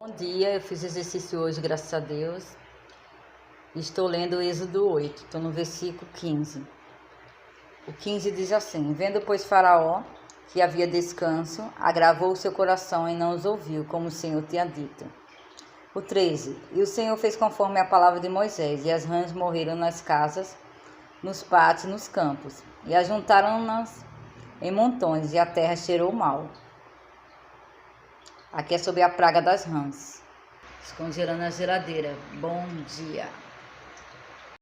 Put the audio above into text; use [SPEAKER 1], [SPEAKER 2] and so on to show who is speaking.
[SPEAKER 1] Bom dia, eu fiz exercício hoje, graças a Deus. Estou lendo o Êxodo 8, estou no versículo 15. O 15 diz assim: Vendo, pois, Faraó que havia descanso, agravou o seu coração e não os ouviu, como o Senhor tinha dito. O 13: E o Senhor fez conforme a palavra de Moisés, e as rãs morreram nas casas, nos pátios, nos campos, e ajuntaram-nas em montões, e a terra cheirou mal. Aqui é sobre a praga das rãs. Esconderam na geladeira. Bom dia.